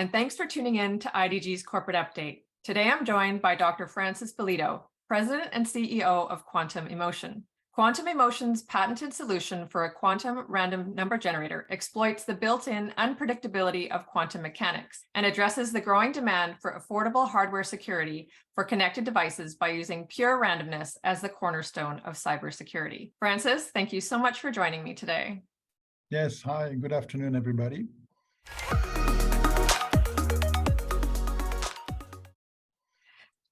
and thanks for tuning in to IDG's Corporate Update. Today I'm joined by Dr. Francis Bellido, President and CEO of Quantum eMotion. Quantum eMotion's patented solution for a quantum random number generator exploits the built-in unpredictability of quantum mechanics and addresses the growing demand for affordable hardware security for connected devices by using pure randomness as the cornerstone of cybersecurity. Francis, thank you so much for joining me today. Yes, hi, good afternoon, everybody.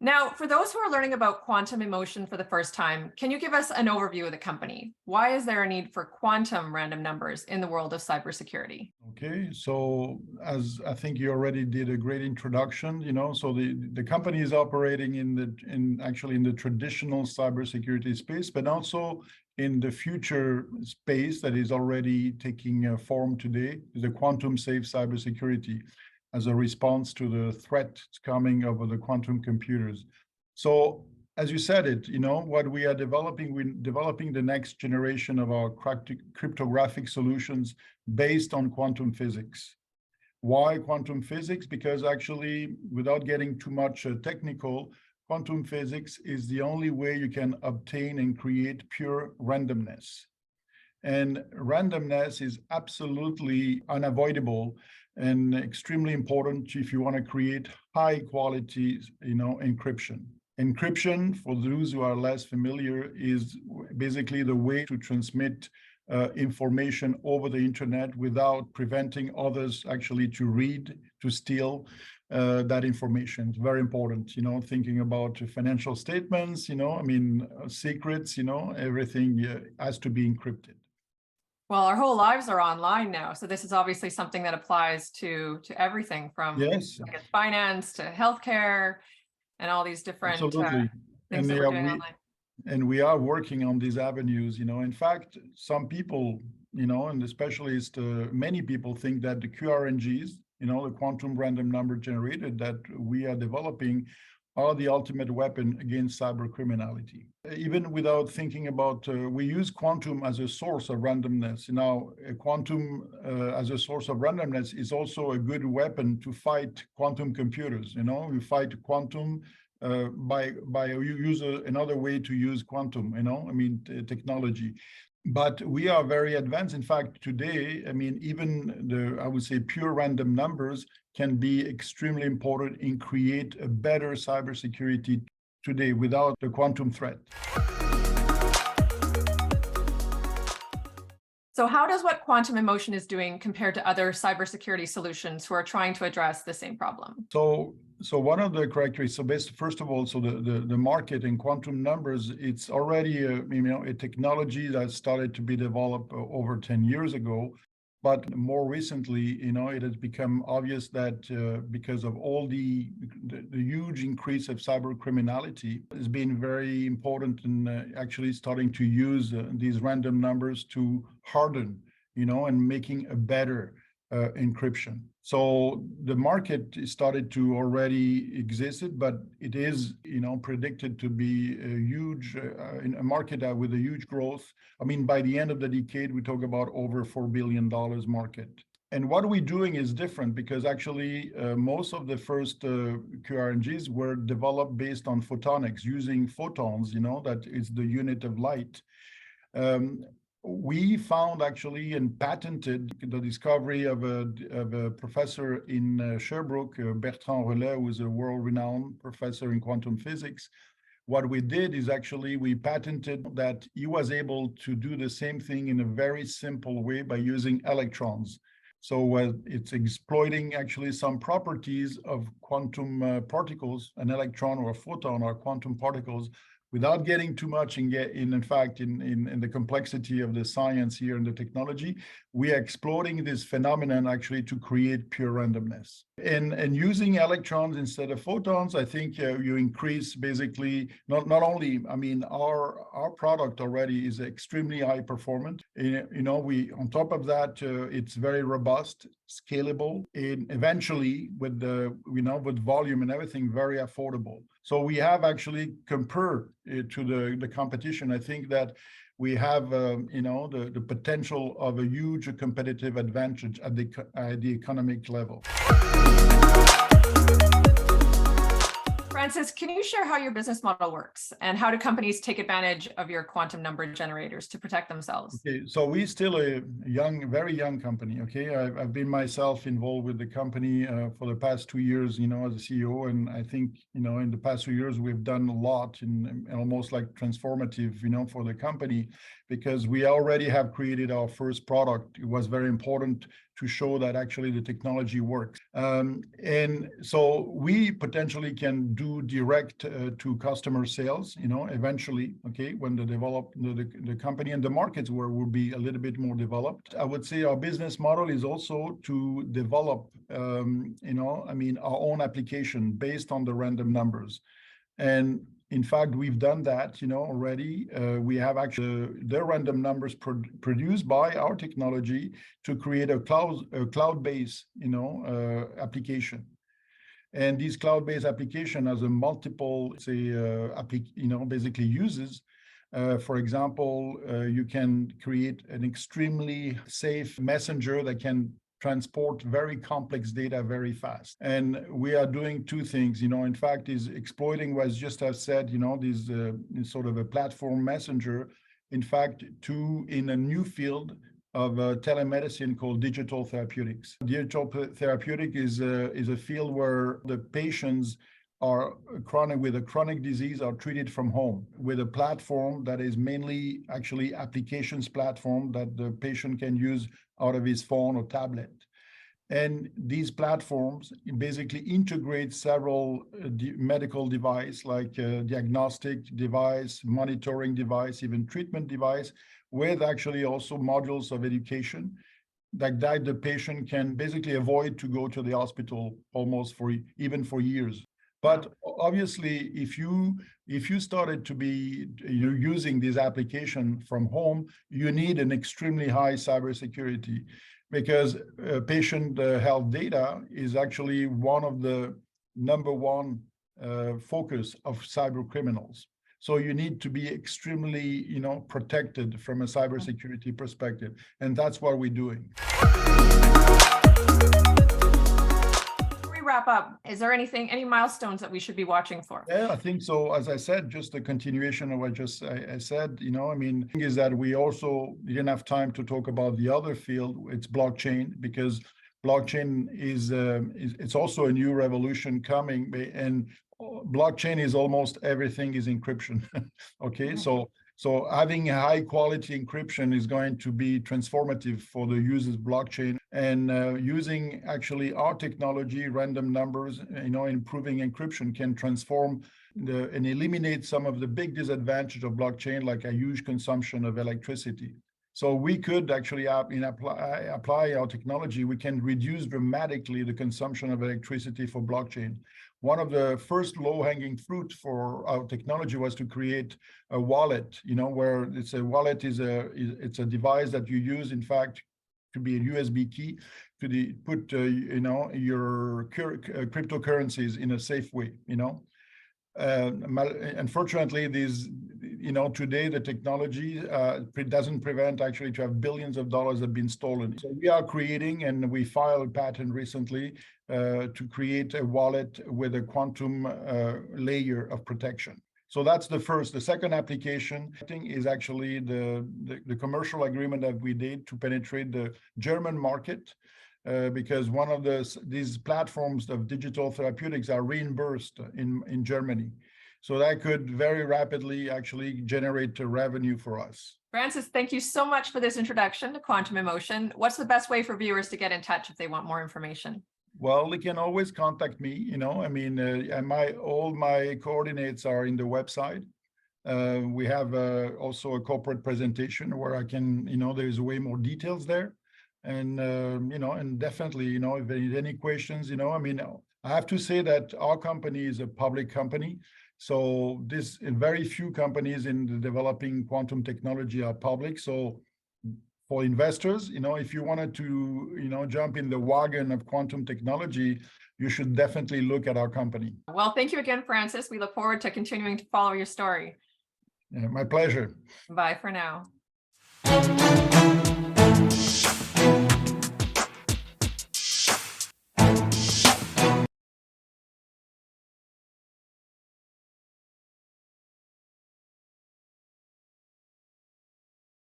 Now, for those who are learning about quantum eMotion for the first time, can you give us an overview of the company? Why is there a need for quantum random numbers in the world of cybersecurity? Okay, so as I think you already did a great introduction, so the company is operating in the traditional cybersecurity space, but also in the future space that is already taking form today, the quantum safe cybersecurity, as a response to the threat coming over the quantum computers. So as you said it, what we are developing, we're developing the next generation of our cryptographic solutions based on quantum physics. Why quantum physics? Because actually, without getting too much technical, quantum physics is the only way you can obtain and create pure randomness. And randomness is absolutely unavoidable and extremely important if you want to create high quality, encryption. Encryption, for those who are less familiar, is basically the way to transmit information over the internet without preventing others actually to read, to steal that information. It's very important, thinking about financial statements, secrets, everything has to be encrypted. Well, our whole lives are online now, so this is obviously something that applies to everything from finance to healthcare and all these different things that we're doing online. And we are working on these avenues. In fact, some people, and especially many people think that the QRNGs, the quantum random number generator that we are developing, are the ultimate weapon against cyber criminality. Even without thinking about, we use quantum as a source of randomness. Now, quantum as a source of randomness is also a good weapon to fight quantum computers. We fight quantum by you use another way to use quantum, technology. But we are very advanced. In fact, today, even I would say pure random numbers can be extremely important in create a better cybersecurity today without the quantum threat. So how does what quantum eMotion is doing compare to other cybersecurity solutions who are trying to address the same problem? So one of the characteristics, first of all, the market in quantum numbers, it's already a technology that started to be developed over 10 years ago. But more recently, it has become obvious that because of all the huge increase of cyber criminality, it's been very important in actually starting to use these random numbers to harden, and making a better encryption. So the market started to already existed, but it is, predicted to be a huge, a market with a huge growth. By the end of the decade, we talk about over $4 billion market. And what we're doing is different because actually most of the first QRNGs were developed based on photonics, using photons, that is the unit of light. We found actually and patented the discovery of a professor in Sherbrooke, Bertrand Relais, who is a world-renowned professor in quantum physics. What we did is actually we patented that he was able to do the same thing in a very simple way by using electrons. So it's exploiting actually some properties of quantum particles, an electron or a photon or quantum particles, without getting too much in the complexity of the science here and the technology. We are exploring this phenomenon actually to create pure randomness. And using electrons instead of photons, I think you increase basically, not only, our product already is extremely high performant. On top of that, it's very robust, scalable, and eventually with with volume and everything, very affordable. So we have actually compared it to the competition. I think that we have, the potential of a huge competitive advantage at the economic level. Francis, can you share how your business model works and how do companies take advantage of your quantum number generators to protect themselves? Okay, so we're still a very young company. Okay, I've been myself involved with the company for the past 2 years, as a CEO, and I think in the past 2 years we've done a lot in almost like transformative, for the company, because we already have created our first product. It was very important to show that actually the technology works. And so we potentially can do direct to customer sales, eventually, okay, when the company and the markets where will be a little bit more developed. I would say our business model is also to develop, our own application based on the random numbers. And in fact, we've done that, already. We have actually the random numbers produced by our technology to create a cloud-based, application. And this cloud-based application has a multiple, basically uses. For example, you can create an extremely safe messenger that can transport very complex data very fast. And we are doing two things, in fact, is exploiting what I just have said, this sort of a platform messenger, in fact, in a new field of telemedicine called digital therapeutics. Digital therapeutic is a field where the patients are with a chronic disease are treated from home with a platform that is mainly actually applications platform that the patient can use out of his phone or tablet. And these platforms basically integrate several medical devices like diagnostic device, monitoring device, even treatment device, with actually also modules of education that the patient can basically avoid to go to the hospital almost for years. But obviously, if you started to be using this application from home, you need an extremely high cybersecurity, because patient health data is actually one of the number one focus of cyber criminals. So you need to be extremely, protected from a cybersecurity perspective, and that's what we're doing. Wrap up, is there any milestones that we should be watching for? Yeah, I think so. As I said, just a continuation of what I said, is that we also didn't have time to talk about the other field. It's blockchain, because blockchain it's also a new revolution coming, and blockchain is almost everything is encryption. Okay, so having a high quality encryption is going to be transformative for the users blockchain, and using actually our technology, random numbers, improving encryption can transform and eliminate some of the big disadvantages of blockchain, like a huge consumption of electricity. So we could actually apply our technology. We can reduce dramatically the consumption of electricity for blockchain. One of the first low-hanging fruit for our technology was to create a wallet, where it's a wallet it's a device that you use, in fact, to be a USB key to put your cryptocurrencies in a safe way. Unfortunately, today the technology doesn't prevent actually to have billions of dollars that have been stolen. So we are creating, and we filed a patent recently to create a wallet with a quantum layer of protection. So that's the first. The second application, I think, is actually the commercial agreement that we did to penetrate the German market, because one of these platforms of digital therapeutics are reimbursed in Germany. So that could very rapidly actually generate a revenue for us. Francis, thank you so much for this introduction to quantum eMotion. What's the best way for viewers to get in touch if they want more information? Well, they can always contact me, and all my coordinates are in the website. We have also a corporate presentation where I can, there's way more details there. And, and definitely, if there's any questions, I have to say that our company is a public company. So very few companies in the developing quantum technology are public. So for investors, if you wanted to, jump in the wagon of quantum technology, you should definitely look at our company. Well, thank you again, Francis. We look forward to continuing to follow your story. Yeah, my pleasure. Bye for now.